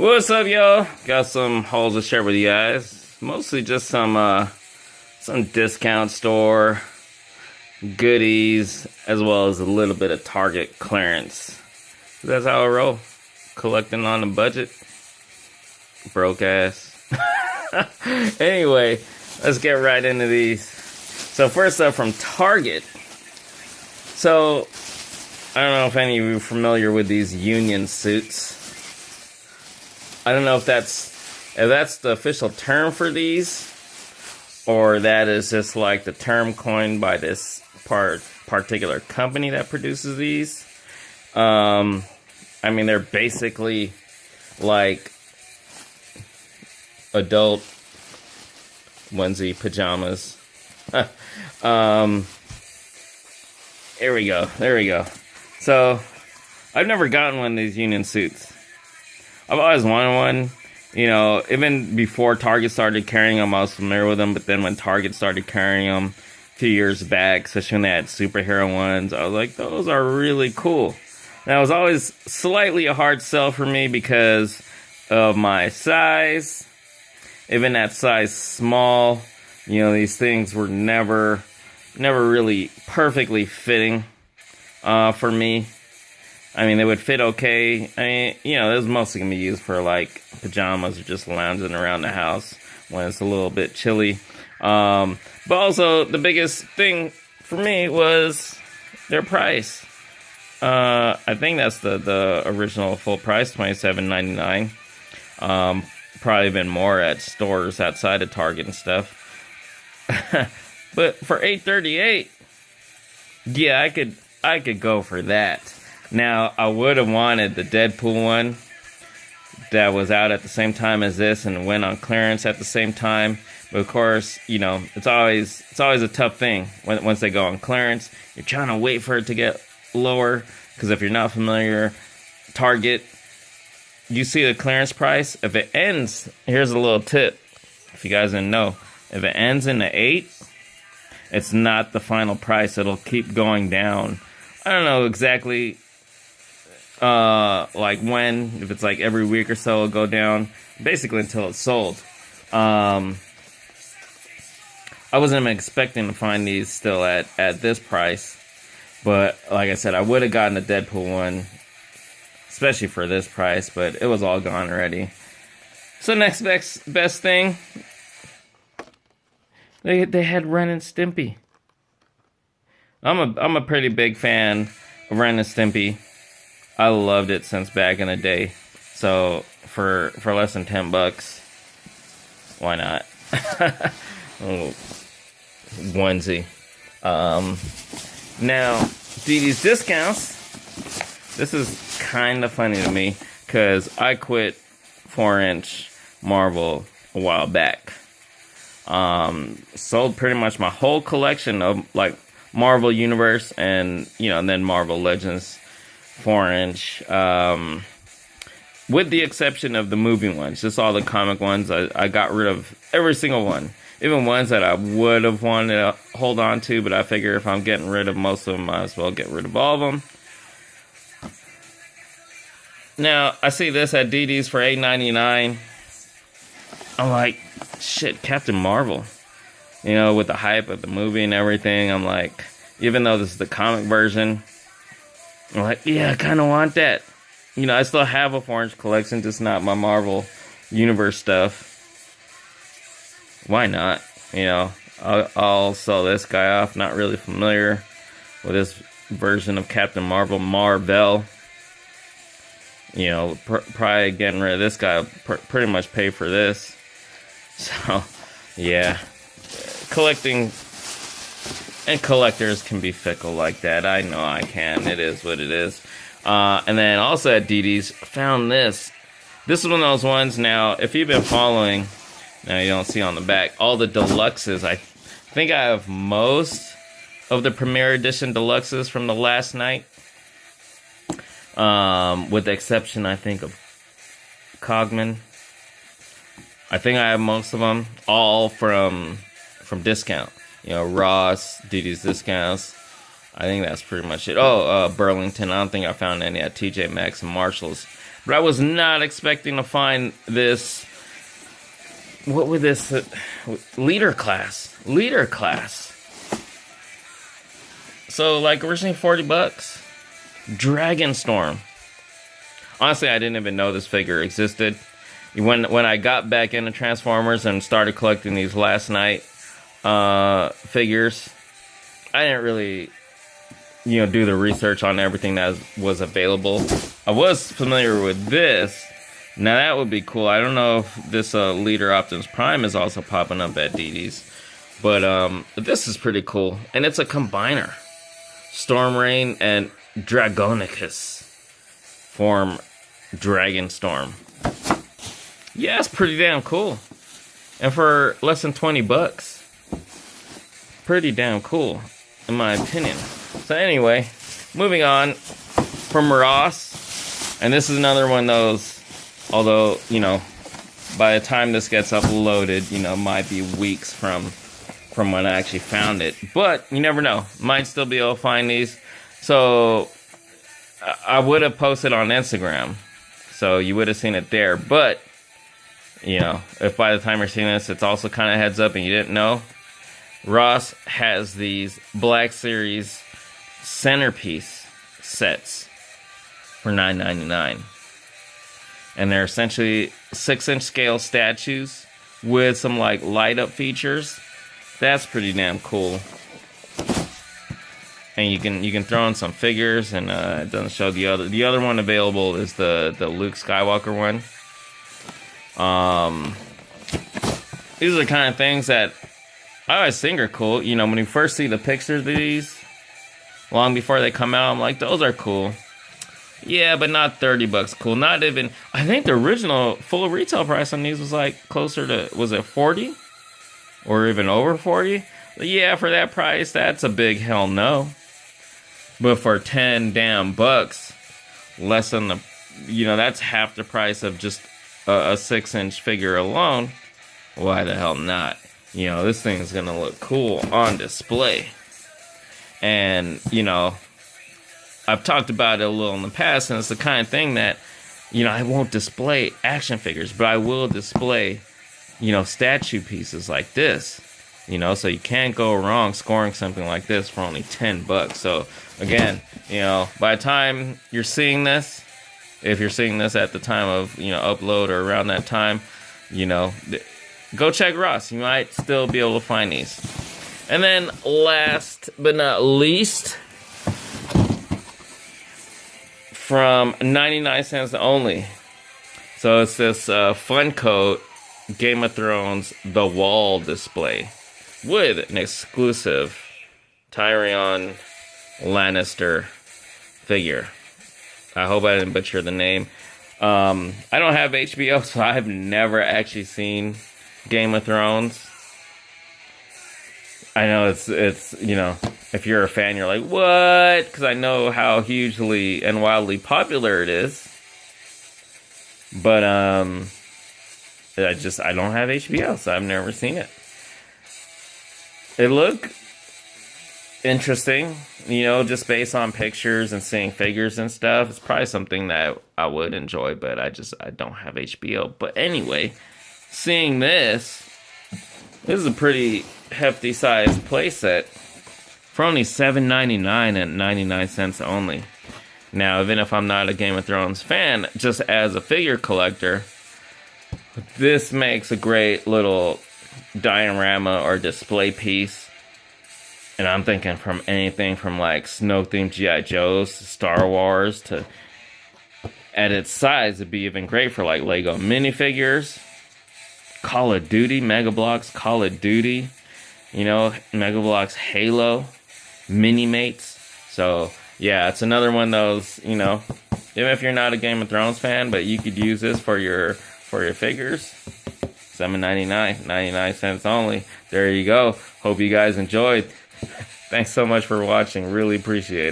What's up, y'all? Got some hauls to share with you guys. Mostly just some discount store goodies, as well as a little bit of Target clearance. That's how I roll. Collecting on a budget. Broke ass. Anyway, let's get right into these. So first up from Target. So, I don't know if any of you are familiar with these union suits. I don't know if that's the official term for these, or that is just like the term coined by this particular company that produces these. I mean, they're basically like adult onesie pajamas. There we go. So, I've never gotten one of these union suits. I've always wanted one. You know, even before Target started carrying them, I was familiar with them. But then when Target started carrying them a few years back, especially when they had superhero ones, I was like, those are really cool. Now, it was always slightly a hard sell for me because of my size. Even that size small, you know, these things were never really perfectly fitting for me. I mean, they would fit okay. I mean, you know, it was mostly going to be used for, like, pajamas or just lounging around the house when it's a little bit chilly. But also, the biggest thing for me was their price. I think that's the original full price, $27.99. Probably been more at stores outside of Target and stuff. But for $8.38, yeah, I could go for that. Now, I would have wanted the Deadpool one that was out at the same time as this and went on clearance at the same time. But of course, you know, it's always a tough thing once they go on clearance. You're trying to wait for it to get lower, because if you're not familiar, Target, you see the clearance price. If it ends, here's a little tip. If you guys didn't know, if it ends in the 8, it's not the final price. It'll keep going down. I don't know exactly like when, if it's like every week or so, it'll go down, basically until it's sold. I wasn't even expecting to find these still at this price, but like I said, I would have gotten the Deadpool one, especially for this price, but it was all gone already. So next best thing, they had Ren and Stimpy. I'm a pretty big fan of Ren and Stimpy. I loved it since back in the day. So for less than $10, why not? Oh, onesie. Now, these discounts. This is kind of funny to me because I quit 4-inch Marvel a while back. Sold pretty much my whole collection of like Marvel Universe and, you know, and then Marvel Legends 4-inch, with the exception of the movie ones. Just all the comic ones. I got rid of every single one, even ones that I would have wanted to hold on to, but I figure if I'm getting rid of most of them, I might as well get rid of all of them. Now, I see this at DD's for $8.99. I'm like, shit, Captain Marvel. You know, with the hype of the movie and everything, I'm like, even though this is the comic version, I'm like, yeah, I kind of want that. You know, I still have a 4-inch collection, just not my Marvel Universe stuff. Why not? You know, I'll sell this guy off. Not really familiar with this version of Captain Marvel. You know, probably getting rid of this guy, pretty much pay for this. So, yeah. Collecting and collectors can be fickle like that. I know I can. It is what it is. And then also at DD's, found this. This is one of those ones. Now, if you've been following, now you don't see on the back, all the deluxes. I think I have most of the Premier Edition deluxes from the last night. With the exception, I think, of Cogman. I think I have most of them, all from discount. You know, Ross, DD's discounts. I think that's pretty much it. Oh, Burlington. I don't think I found any at TJ Maxx and Marshalls. But I was not expecting to find this. What would this leader class? Leader class. So like originally $40. Dragon Storm. Honestly, I didn't even know this figure existed. When I got back into Transformers and started collecting these last night figures, I didn't really, do the research on everything that was available. I was familiar with this. Now that would be cool. I don't know if this Leader Optimus Prime is also popping up at DD's, but this is pretty cool, and it's a combiner. Storm Rain and Dragonicus form Dragon Storm. Yeah, it's pretty damn cool. And for less than $20, pretty damn cool, in my opinion. So anyway, moving on from Ross. And this is another one of those, although, by the time this gets uploaded, might be weeks from when I actually found it. But you never know. Might still be able to find these. So I would have posted on Instagram. So you would have seen it there. But, if by the time you're seeing this, it's also kind of heads up and you didn't know, Ross has these Black Series centerpiece sets for $9.99. And they're essentially 6-inch scale statues with some like light up features. That's pretty damn cool. And you can throw in some figures, and it doesn't show the other one available is the Luke Skywalker one. These are the kind of things that I always think are cool. When you first see the pictures of these, long before they come out, I'm like, those are cool. Yeah, but not $30 cool. Not even, I think the original full retail price on these was like closer to, was it 40? Or even over 40? But yeah, for that price, that's a big hell no. But for 10 damn bucks, less than the, that's half the price of just a 6-inch figure alone. Why the hell not? This thing is gonna look cool on display. And, I've talked about it a little in the past, and it's the kind of thing that, I won't display action figures, but I will display, statue pieces like this. So you can't go wrong scoring something like this for only $10. So again, by the time you're seeing this, if you're seeing this at the time of, upload or around that time, go check Ross. You might still be able to find these. And then last but not least, from 99 cents only. So it's this Funko Game of Thrones The Wall display with an exclusive Tyrion Lannister figure. I hope I didn't butcher the name. I don't have HBO, so I've never actually seen Game of Thrones. I know it's if you're a fan, you're like, what? Because I know how hugely and wildly popular it is. But I don't have HBO, so I've never seen it. It looked interesting, just based on pictures and seeing figures and stuff. It's probably something that I would enjoy, but I don't have HBO. But anyway, seeing this is a pretty hefty sized playset for only $7.99 and 99 cents only. Now, even if I'm not a Game of Thrones fan, just as a figure collector, this makes a great little diorama or display piece. And I'm thinking from anything from like snow-themed G.I. Joes to Star Wars to, at its size, it'd be even great for like Lego minifigures, Call of Duty, Mega Bloks, Call of Duty, Mega Bloks Halo, Mini-Mates. So, yeah, it's another one of those, even if you're not a Game of Thrones fan, but you could use this for your figures. $7.99, 99 cents only. There you go. Hope you guys enjoyed. Thanks so much for watching. Really appreciate it.